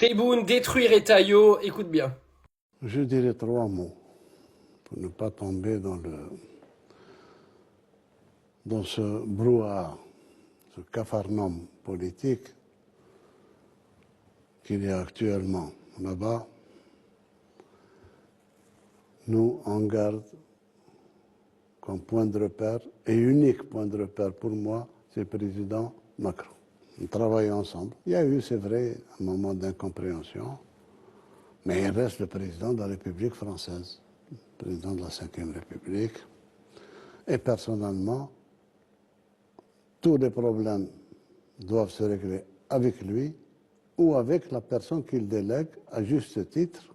Tebboune détruire Retailleau, écoute bien. Je dirais trois mots pour ne pas tomber dans ce brouhaha, ce capharnaüm politique qu'il y a actuellement là-bas. Nous, on garde comme point de repère, et unique point de repère pour moi, c'est le président Macron. On travaille ensemble. Il y a eu, c'est vrai, un moment d'incompréhension, mais il reste le président de la République française, le président de la Ve République. Et personnellement, tous les problèmes doivent se régler avec lui ou avec la personne qu'il délègue à juste titre,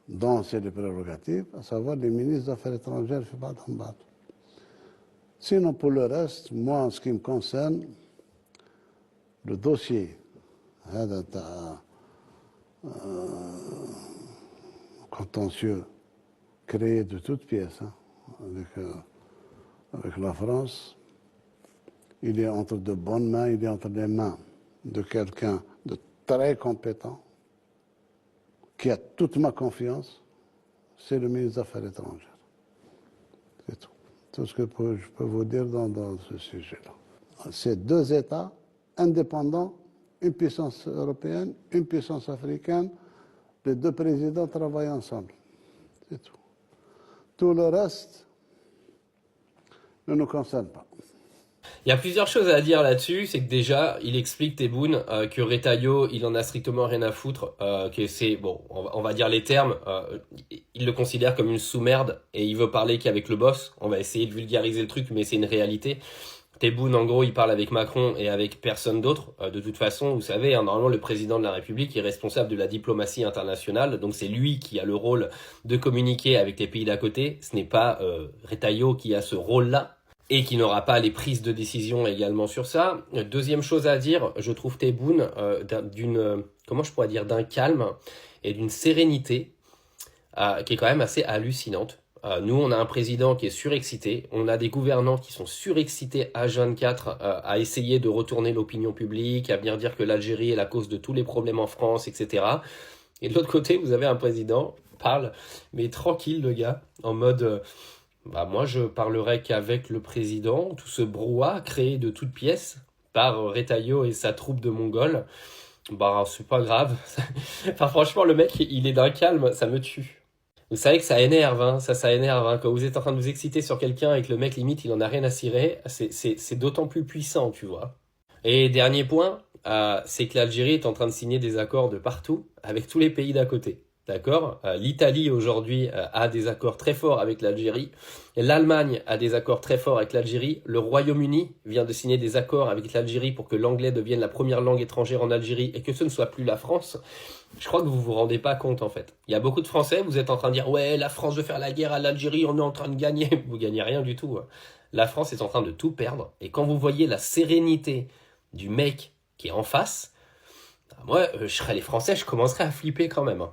dont c'est les prérogatives, à savoir les ministres des Affaires étrangères, je ne pas d'en battre. Sinon, pour le reste, moi, en ce qui me concerne, le dossier contentieux créé de toutes pièces avec la France, il est entre de bonnes mains, il est entre les mains de quelqu'un de très compétent, qui a toute ma confiance, c'est le ministre des Affaires étrangères. C'est tout. Tout ce que je peux vous dire dans ce sujet-là. C'est deux États indépendants, une puissance européenne, une puissance africaine. Les deux présidents travaillent ensemble. C'est tout. Tout le reste ne nous concerne pas. Il y a plusieurs choses à dire là-dessus. C'est que déjà, il explique Tebboune que Retailleau, il en a strictement rien à foutre, que c'est bon, on va dire les termes. Il le considère comme une sous-merde et il veut parler qu'avec le boss. On va essayer de vulgariser le truc, mais c'est une réalité. Tebboune, en gros, il parle avec Macron et avec personne d'autre. De toute façon, vous savez, normalement, le président de la République est responsable de la diplomatie internationale. Donc, c'est lui qui a le rôle de communiquer avec les pays d'à côté. Ce n'est pas Retailleau qui a ce rôle-là et qui n'aura pas les prises de décision également sur ça. Deuxième chose à dire, je trouve Tebboune comment je pourrais dire, d'un calme et d'une sérénité qui est quand même assez hallucinante. Nous, on a un président qui est surexcité, on a des gouvernants qui sont surexcités H24 à essayer de retourner l'opinion publique, à venir dire que l'Algérie est la cause de tous les problèmes en France, etc. Et de l'autre côté, vous avez un président qui parle, mais tranquille le gars, en mode... moi, je parlerai qu'avec le président, tout ce brouhaha créé de toutes pièces par Retailleau et sa troupe de Mongols, c'est pas grave. Enfin, franchement, le mec, il est d'un calme, ça me tue. Vous savez que ça énerve, hein, ça énerve, hein. Quand vous êtes en train de vous exciter sur quelqu'un et que le mec, limite, il en a rien à cirer, c'est d'autant plus puissant, tu vois. Et dernier point, c'est que l'Algérie est en train de signer des accords de partout avec tous les pays d'à côté. D'accord. L'Italie aujourd'hui a des accords très forts avec l'Algérie. L'Allemagne a des accords très forts avec l'Algérie. Le Royaume-Uni vient de signer des accords avec l'Algérie pour que l'anglais devienne la première langue étrangère en Algérie et que ce ne soit plus la France. Je crois que vous vous rendez pas compte en fait. Il y a beaucoup de Français, vous êtes en train de dire ouais, la France veut faire la guerre à l'Algérie, on est en train de gagner. Vous gagnez rien du tout. La France est en train de tout perdre. Et quand vous voyez la sérénité du mec qui est en face, moi, je serais les Français, je commencerais à flipper quand même.